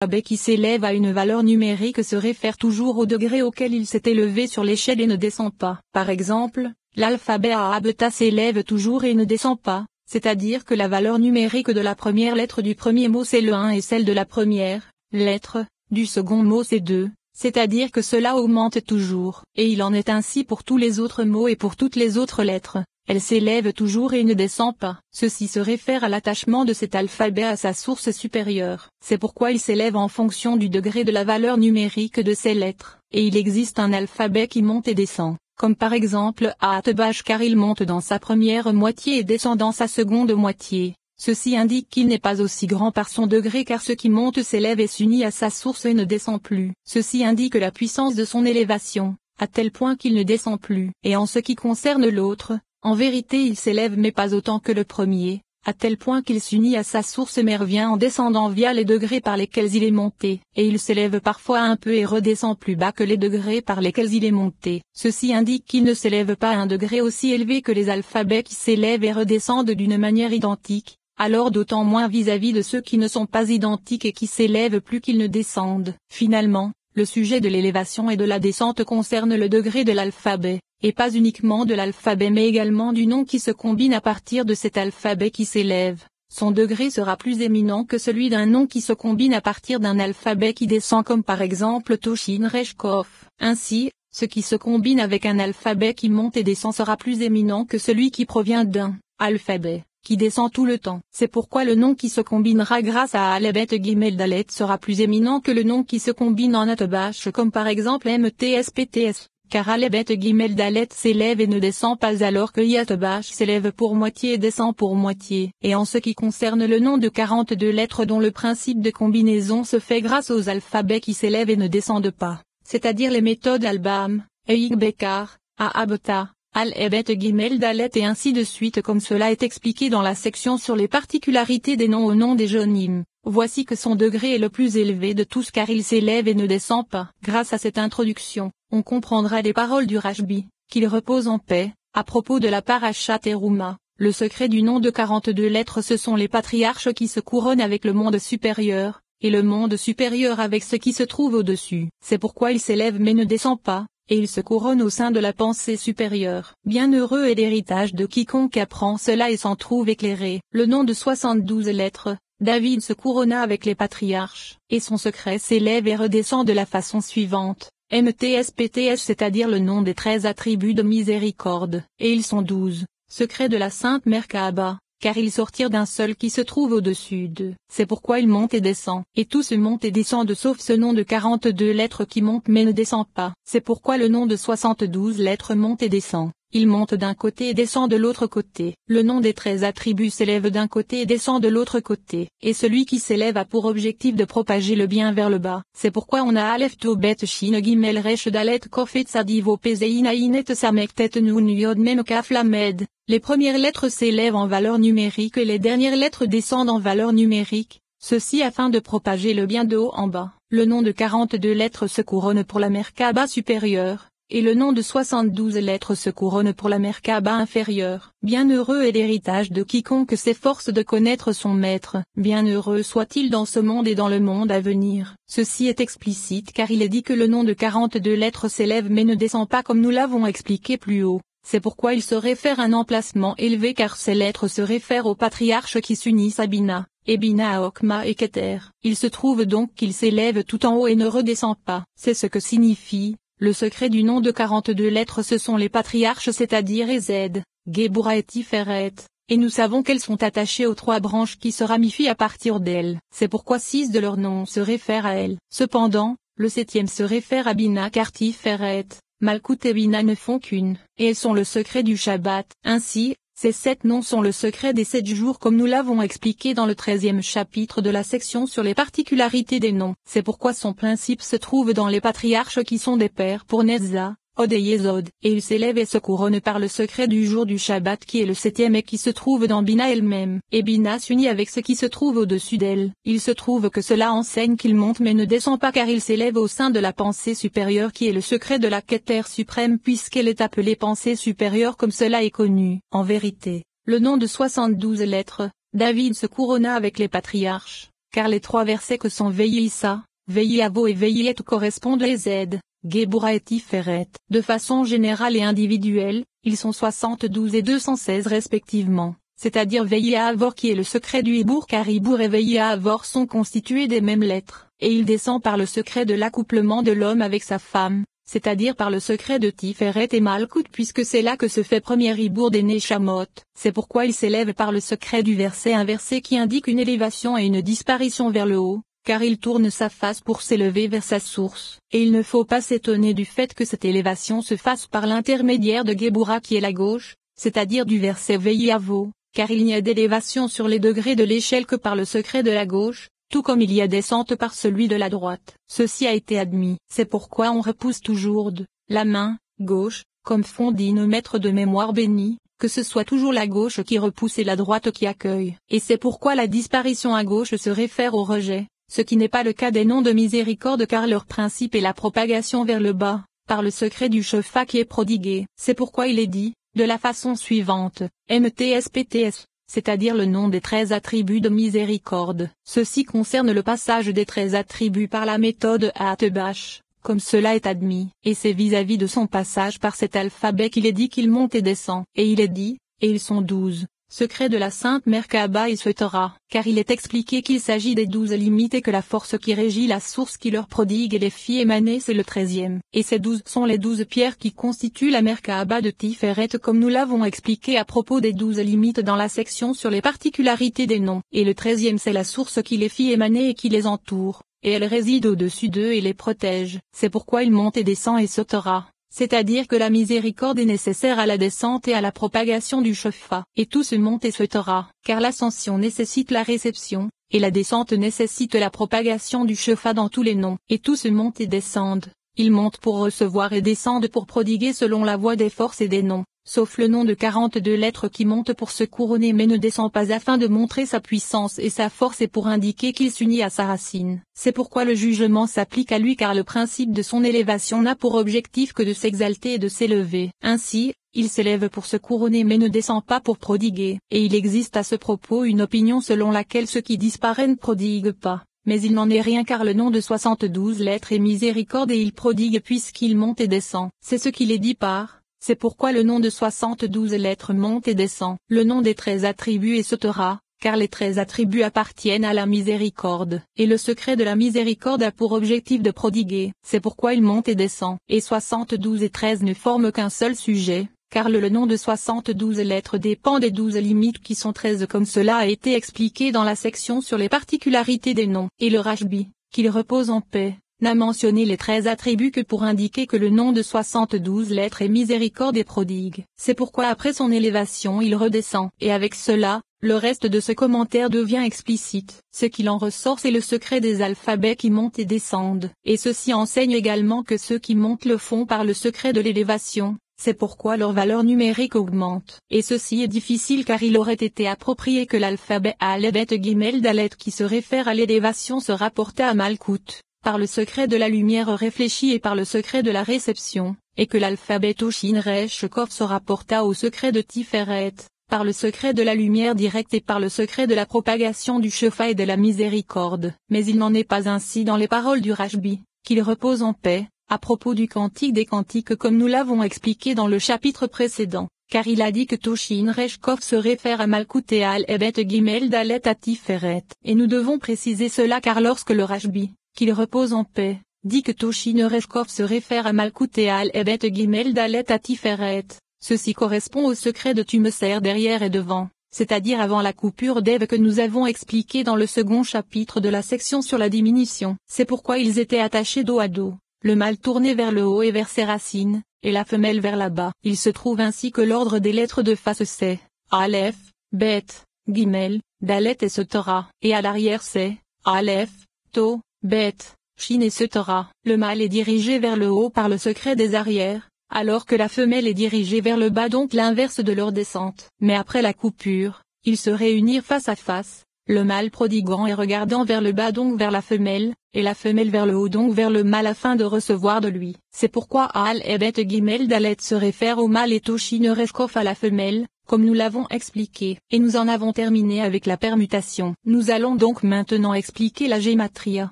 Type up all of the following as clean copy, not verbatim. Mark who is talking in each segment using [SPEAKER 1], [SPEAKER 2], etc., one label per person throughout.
[SPEAKER 1] l'alphabet qui s'élève à une valeur numérique se réfère toujours au degré auquel il s'est élevé sur l'échelle et ne descend pas. Par exemple, l'alphabet A bêta s'élève toujours et ne descend pas, c'est-à-dire que la valeur numérique de la première lettre du premier mot c'est le 1 et celle de la première lettre du second mot c'est 2. C'est-à-dire que cela augmente toujours, et il en est ainsi pour tous les autres mots et pour toutes les autres lettres, elle s'élève toujours et ne descend pas. Ceci se réfère à l'attachement de cet alphabet à sa source supérieure. C'est pourquoi il s'élève en fonction du degré de la valeur numérique de ces lettres, et il existe un alphabet qui monte et descend, comme par exemple Atbash car il monte dans sa première moitié et descend dans sa seconde moitié. Ceci indique qu'il n'est pas aussi grand par son degré car ce qui monte s'élève et s'unit à sa source et ne descend plus. Ceci indique la puissance de son élévation, à tel point qu'il ne descend plus. Et en ce qui concerne l'autre, en vérité il s'élève mais pas autant que le premier, à tel point qu'il s'unit à sa source mais revient en descendant via les degrés par lesquels il est monté. Et il s'élève parfois un peu et redescend plus bas que les degrés par lesquels il est monté. Ceci indique qu'il ne s'élève pas à un degré aussi élevé que les alphabets qui s'élèvent et redescendent d'une manière identique. Alors d'autant moins vis-à-vis de ceux qui ne sont pas identiques et qui s'élèvent plus qu'ils ne descendent. Finalement, le sujet de l'élévation et de la descente concerne le degré de l'alphabet, et pas uniquement de l'alphabet mais également du nom qui se combine à partir de cet alphabet qui s'élève. Son degré sera plus éminent que celui d'un nom qui se combine à partir d'un alphabet qui descend comme par exemple Toshin Reshkov. Ainsi, ce qui se combine avec un alphabet qui monte et descend sera plus éminent que celui qui provient d'un alphabet qui descend tout le temps. C'est pourquoi le nom qui se combinera grâce à Alebet Gimel Dalet sera plus éminent que le nom qui se combine en Atbash comme par exemple MTSPTS, car Alebet Gimel Dalet s'élève et ne descend pas alors que Yatbash s'élève pour moitié et descend pour moitié. Et en ce qui concerne le nom de 42 lettres dont le principe de combinaison se fait grâce aux alphabets qui s'élèvent et ne descendent pas, c'est-à-dire les méthodes Albam, Eik Bekar, Aabta, Al-Ebet Gimel Dalet et ainsi de suite comme cela est expliqué dans la section sur les particularités des noms au nom des Jonim. Voici que son degré est le plus élevé de tous car il s'élève et ne descend pas. Grâce à cette introduction, on comprendra les paroles du Rashbi, qu'il repose en paix, à propos de la Parashat Teruma. Le secret du nom de 42 lettres ce sont les patriarches qui se couronnent avec le monde supérieur, et le monde supérieur avec ce qui se trouve au-dessus. C'est pourquoi il s'élève mais ne descend pas, et il se couronne au sein de la pensée supérieure. Bienheureux est l'héritage de quiconque apprend cela et s'en trouve éclairé. Le nom de 72 lettres, David se couronna avec les patriarches, et son secret s'élève et redescend de la façon suivante. MTSPTS c'est-à-dire le nom des 13 attributs de miséricorde, et ils sont 12, secret de la Sainte Mère Kaaba, car ils sortirent d'un seul qui se trouve au-dessus d'eux. C'est pourquoi il monte et descend. Et tout se monte et descend sauf ce nom de 42 lettres qui monte mais ne descend pas. C'est pourquoi le nom de 72 lettres monte et descend. Il monte d'un côté et descend de l'autre côté. Le nom des 13 attributs s'élève d'un côté et descend de l'autre côté. Et celui qui s'élève a pour objectif de propager le bien vers le bas. C'est pourquoi on a Aleph To Bet Shin Gimel Resh Dalet Kofet Sadivo Pezeina Inet Samektet Nun Yod Mem Kaf Lamed. Les premières lettres s'élèvent en valeur numérique et les dernières lettres descendent en valeur numérique. Ceci afin de propager le bien de haut en bas. Le nom de 42 lettres se couronne pour la Merkaba supérieure. Et le nom de 72 lettres se couronne pour la Merkaba inférieure. Bienheureux est l'héritage de quiconque s'efforce de connaître son maître. Bienheureux soit-il dans ce monde et dans le monde à venir. Ceci est explicite car il est dit que le nom de 42 lettres s'élève mais ne descend pas comme nous l'avons expliqué plus haut. C'est pourquoi il se réfère à un emplacement élevé car ces lettres se réfèrent aux patriarches qui s'unissent à Bina, et Bina à Okma et Keter. Il se trouve donc qu'il s'élève tout en haut et ne redescend pas. C'est ce que signifie le secret du nom de 42 lettres ce sont les patriarches c'est-à-dire Ezed, Gebura et Tiferet, et nous savons qu'elles sont attachées aux 3 branches qui se ramifient à partir d'elles. C'est pourquoi 6 de leurs noms se réfèrent à elles. Cependant, le 7e se réfère à Bina car Tiferet, Malkout et Bina ne font qu'une, et elles sont le secret du Shabbat. Ainsi, ces 7 noms sont le secret des 7 jours comme nous l'avons expliqué dans le 13e chapitre de la section sur les particularités des noms. C'est pourquoi son principe se trouve dans les patriarches qui sont des pères pour Nezza, Od et Yesod, et il s'élève et se couronne par le secret du jour du Shabbat qui est le 7e et qui se trouve dans Bina elle-même. Et Bina s'unit avec ce qui se trouve au-dessus d'elle. Il se trouve que cela enseigne qu'il monte mais ne descend pas car il s'élève au sein de la pensée supérieure qui est le secret de la Keter suprême puisqu'elle est appelée pensée supérieure comme cela est connu. En vérité, le nom de 72 lettres, David se couronna avec les patriarches. car les trois versets que sont Veillissa, Veillavo et Veillet correspondent les Z, Gebura et Tiferet. De façon générale et individuelle, ils sont 72 et 216 respectivement, c'est-à-dire Veillavor qui est le secret du Hibour car Hibour et Veillavor sont constitués des mêmes lettres, et il descend par le secret de l'accouplement de l'homme avec sa femme, c'est-à-dire par le secret de Tiferet et Malkout puisque c'est là que se fait premier Hibour des Neshamot. C'est pourquoi il s'élève par le secret du verset inversé qui indique une élévation et une disparition vers le haut, car il tourne sa face pour s'élever vers sa source, et il ne faut pas s'étonner du fait que cette élévation se fasse par l'intermédiaire de Gebura qui est la gauche, c'est-à-dire du verset Veillavo, car il n'y a d'élévation sur les degrés de l'échelle que par le secret de la gauche, tout comme il y a descente par celui de la droite. Ceci a été admis. C'est pourquoi on repousse toujours de la main gauche, comme font dit nos maîtres de mémoire bénis, que ce soit toujours la gauche qui repousse et la droite qui accueille. Et c'est pourquoi la disparition à gauche se réfère au rejet, ce qui n'est pas le cas des noms de miséricorde car leur principe est la propagation vers le bas, par le secret du Shefa qui est prodigué. C'est pourquoi il est dit, de la façon suivante, MTSPTS, c'est-à-dire le nom des 13 attributs de miséricorde. Ceci concerne le passage des 13 attributs par la méthode Atebach, comme cela est admis, et c'est vis-à-vis de son passage par cet alphabet qu'il est dit qu'il monte et descend. Et il est dit, et ils sont 12. Secret de la Sainte Mère Kaaba et ce Torah, car il est expliqué qu'il s'agit des 12 limites et que la force qui régit la source qui leur prodigue et les fit émaner c'est le 13e. Et ces 12 sont les 12 pierres qui constituent la Mère Kaaba de Tiferet comme nous l'avons expliqué à propos des 12 limites dans la section sur les particularités des noms. Et le 13e c'est la source qui les fit émaner et qui les entoure, et elle réside au-dessus d'eux et les protège. C'est pourquoi il monte et descend et sautera. C'est-à-dire que la miséricorde est nécessaire à la descente et à la propagation du Shefa. Et tout se monte et sautera, car l'ascension nécessite la réception, et la descente nécessite la propagation du Shefa dans tous les noms. Et tout se monte et descendent. Ils montent pour recevoir et descendent pour prodiguer selon la voie des forces et des noms, sauf le nom de 42 lettres qui monte pour se couronner mais ne descend pas afin de montrer sa puissance et sa force et pour indiquer qu'il s'unit à sa racine. C'est pourquoi le jugement s'applique à lui car le principe de son élévation n'a pour objectif que de s'exalter et de s'élever. Ainsi, il s'élève pour se couronner mais ne descend pas pour prodiguer. Et il existe à ce propos une opinion selon laquelle ceux qui disparaissent ne prodiguent pas. Mais il n'en est rien car le nom de 72 lettres est miséricorde et il prodigue puisqu'il monte et descend. C'est ce qu'il est dit par. C'est pourquoi le nom de 72 lettres monte et descend. Le nom des 13 attributs est sautera, car les 13 attributs appartiennent à la miséricorde. Et le secret de la miséricorde a pour objectif de prodiguer. C'est pourquoi il monte et descend. Et 72 et 13 ne forment qu'un seul sujet, car le nom de 72 lettres dépend des 12 limites qui sont 13 comme cela a été expliqué dans la section sur les particularités des noms. Et le Rashbi, qu'il repose en paix, n'a mentionné les 13 attributs que pour indiquer que le nom de 72 lettres est miséricorde et prodigue. C'est pourquoi après son élévation il redescend. Et avec cela, le reste de ce commentaire devient explicite. Ce qu'il en ressort c'est le secret des alphabets qui montent et descendent. Et ceci enseigne également que ceux qui montent le font par le secret de l'élévation. C'est pourquoi leur valeur numérique augmente. Et ceci est difficile car il aurait été approprié que l'alphabet Aleph Bet Gimel Dalet qui se réfère à l'élévation se rapportât à Malkout, par le secret de la lumière réfléchie et par le secret de la réception, et que l'alphabet Toshin Resh Kof se rapportât au secret de Tiferet, par le secret de la lumière directe et par le secret de la propagation du Shefa et de la miséricorde. Mais il n'en est pas ainsi dans les paroles du Rashbi, qu'il repose en paix, à propos du cantique des cantiques comme nous l'avons expliqué dans le chapitre précédent, car il a dit que Toshin Resh Kof se réfère à Malkout et à Al-Ebet Gimel Dalet à Tiferet. Et nous devons préciser cela car lorsque le Rashbi, qu'il repose en paix, dit que Toshin Resh Kof se réfère à Malkout et à Al-Ebet Gimel Dalet à Tiferet, ceci correspond au secret de Tumeser derrière et devant, c'est-à-dire avant la coupure d'Ève que nous avons expliqué dans le second chapitre de la section sur la diminution. C'est pourquoi ils étaient attachés dos à dos. Le mâle tourné vers le haut et vers ses racines, et la femelle vers la bas. Il se trouve ainsi que l'ordre des lettres de face c'est Aleph, Bet, Gimel, Dalet et Sotara. Et à l'arrière c'est Aleph, To, Bet, Shin et Sotara. Le mâle est dirigé vers le haut par le secret des arrières, alors que la femelle est dirigée vers le bas donc l'inverse de leur descente. Mais après la coupure, ils se réunirent face à face. Le mâle prodiguant et regardant vers le bas donc vers la femelle, et la femelle vers le haut donc vers le mâle afin de recevoir de lui. C'est pourquoi Al-Ebet Gimel Dalet se réfère au mâle et Toshin Resh Kof à la femelle, comme nous l'avons expliqué, et nous en avons terminé avec la permutation. Nous allons donc maintenant expliquer la gématria.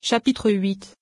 [SPEAKER 1] Chapitre 8.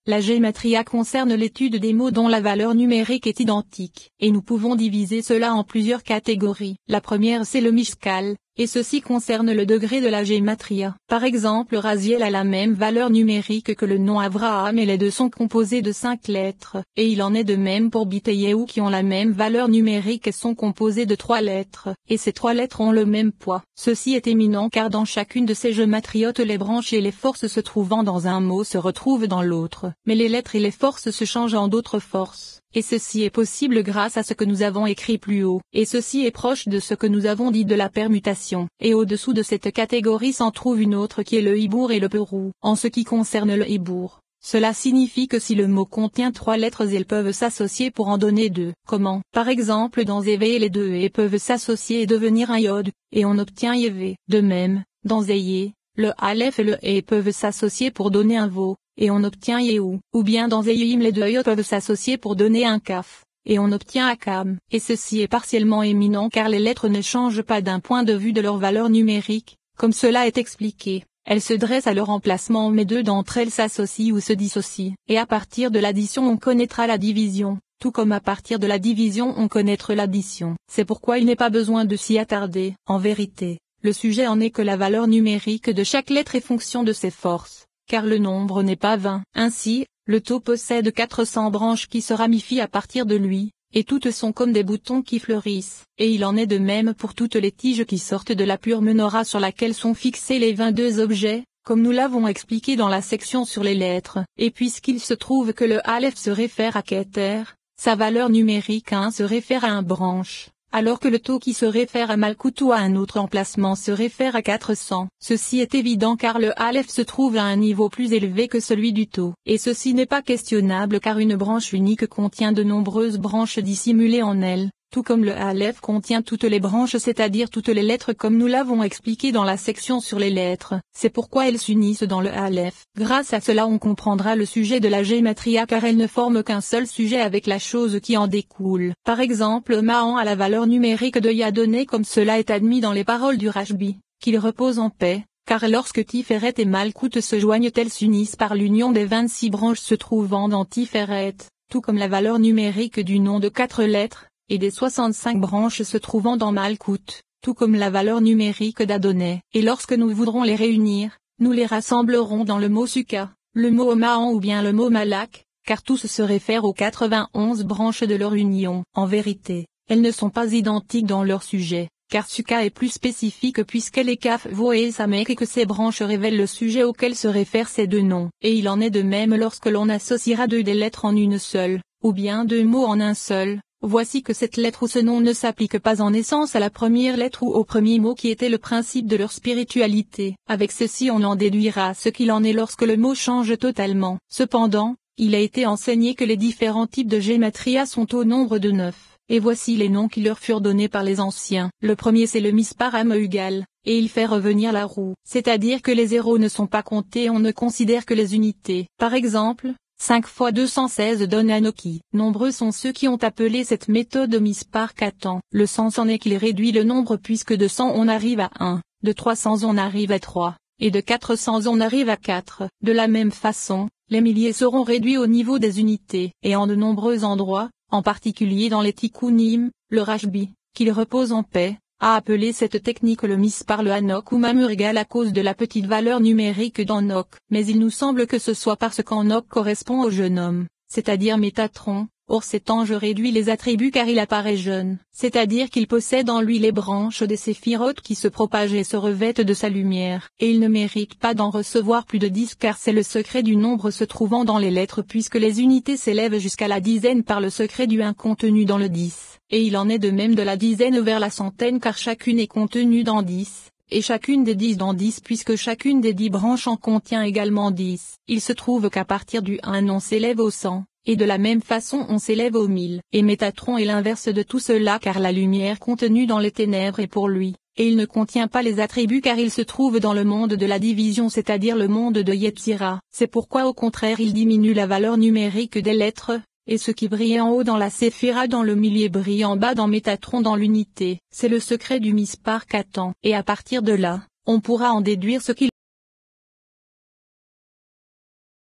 [SPEAKER 1] La gématria concerne l'étude des mots dont la valeur numérique est identique, et nous pouvons diviser cela en plusieurs catégories. La première c'est le mishkal, et ceci concerne le degré de la gématria. Par exemple, Raziel a la même valeur numérique que le nom Avraham et les deux sont composés de 5 lettres, et il en est de même pour Biteyehu qui ont la même valeur numérique et sont composés de 3 lettres, et ces 3 lettres ont le même poids. Ceci est éminent car dans chacune de ces gématriotes les branches et les forces se trouvant dans un mot se retrouvent dans l'autre, mais les lettres et les forces se changent en d'autres forces. Et ceci est possible grâce à ce que nous avons écrit plus haut, et ceci est proche de ce que nous avons dit de la permutation. Et au-dessous de cette catégorie s'en trouve une autre qui est le hibour et le perou. En ce qui concerne le hibour, cela signifie que si le mot contient 3 lettres elles peuvent s'associer pour en donner 2. Comment? Par exemple dans Zévé les 2 et peuvent s'associer et devenir un yod, et on obtient Yévé. De même, dans Zéyé, le Aleph et le E peuvent s'associer pour donner un Vo, et on obtient Yehou. Ou bien dans Zéyim les 2 Yod peuvent s'associer pour donner un Kaf, et on obtient Akam. Et ceci est partiellement éminent car les lettres ne changent pas d'un point de vue de leur valeur numérique, comme cela est expliqué. Elles se dressent à leur emplacement mais 2 d'entre elles s'associent ou se dissocient. Et à partir de l'addition on connaîtra la division, tout comme à partir de la division on connaîtra l'addition. C'est pourquoi il n'est pas besoin de s'y attarder. En vérité, le sujet en est que la valeur numérique de chaque lettre est fonction de ses forces, car le nombre n'est pas 20. Ainsi, le tau possède 400 branches qui se ramifient à partir de lui, et toutes sont comme des boutons qui fleurissent, et il en est de même pour toutes les tiges qui sortent de la pure menorah sur laquelle sont fixés les 22 objets, comme nous l'avons expliqué dans la section sur les lettres. Et puisqu'il se trouve que le Aleph se réfère à Keter, sa valeur numérique 1 se réfère à un branche, alors que le tau qui se réfère à Malkout ou à un autre emplacement se réfère à 400. Ceci est évident car le Aleph se trouve à un niveau plus élevé que celui du tau. Et ceci n'est pas questionnable car une branche unique contient de nombreuses branches dissimulées en elle, tout comme le Aleph contient toutes les branches c'est-à-dire toutes les lettres comme nous l'avons expliqué dans la section sur les lettres. C'est pourquoi elles s'unissent dans le Aleph. Grâce à cela on comprendra le sujet de la gématria car elles ne forment qu'un seul sujet avec la chose qui en découle. Par exemple Ma'an a la valeur numérique de Yadonné comme cela est admis dans les paroles du Rashbi, qu'il repose en paix, car lorsque Tiferet et Malkout se joignent elles s'unissent par l'union des 26 branches se trouvant dans Tiferet, tout comme la valeur numérique du nom de 4 lettres, et des 65 branches se trouvant dans Malkout, tout comme la valeur numérique d'Adonai. Et lorsque nous voudrons les réunir, nous les rassemblerons dans le mot Sukkah, le mot Ma'an ou bien le mot Malak, car tous se réfèrent aux 91 branches de leur union. En vérité, elles ne sont pas identiques dans leur sujet, car Sukkah est plus spécifique puisqu'elle est Kaf, Vo et Samek et que ces branches révèlent le sujet auquel se réfèrent ces 2 noms. Et il en est de même lorsque l'on associera 2 des lettres en une seule, ou bien 2 mots en un seul. Voici que cette lettre ou ce nom ne s'applique pas en essence à la première lettre ou au premier mot qui était le principe de leur spiritualité. Avec ceci on en déduira ce qu'il en est lorsque le mot change totalement. Cependant, il a été enseigné que les différents types de gématria sont au nombre de 9. Et voici les noms qui leur furent donnés par les anciens. Le premier c'est le Mispar Ameugal, et il fait revenir la roue. C'est-à-dire que les zéros ne sont pas comptés, on ne considère que les unités. Par exemple, 5 fois 216 donne Anoki. Nombreux sont ceux qui ont appelé cette méthode Mispar Katan. Le sens en est qu'il réduit le nombre puisque de 100 on arrive à 1, de 300 on arrive à 3, et de 400 on arrive à 4. De la même façon, les milliers seront réduits au niveau des unités. Et en de nombreux endroits, en particulier dans les Tikkunim, le Rashbi, qu'il repose en paix, a appelé cette technique le Mispar le Hanok ou Mamurgal à cause de la petite valeur numérique d'Hanok. Mais il nous semble que ce soit parce qu'Hanok correspond au jeune homme, c'est-à-dire Métatron. Or cet ange réduit les attributs car il apparaît jeune, c'est-à-dire qu'il possède en lui les branches des séphirotes qui se propagent et se revêtent de sa lumière. Et il ne mérite pas d'en recevoir plus de 10 car c'est le secret du nombre se trouvant dans les lettres puisque les unités s'élèvent jusqu'à la dizaine par le secret du 1 contenu dans le 10. Et il en est de même de la dizaine vers la centaine car chacune est contenue dans 10. Et chacune des 10 dans 10 puisque chacune des 10 branches en contient également 10. Il se trouve qu'à partir du 1 on s'élève au 100. Et de la même façon on s'élève au 1000. Et Métatron est l'inverse de tout cela car la lumière contenue dans les ténèbres est pour lui, et il ne contient pas les attributs car il se trouve dans le monde de la division c'est-à-dire le monde de Yetzira. C'est pourquoi au contraire il diminue la valeur numérique des lettres, et ce qui brille en haut dans la séphira dans le milieu brille en bas dans Métatron dans l'unité. C'est le secret du Mispar Katan. Et à partir de là, on pourra en déduire ce qu'il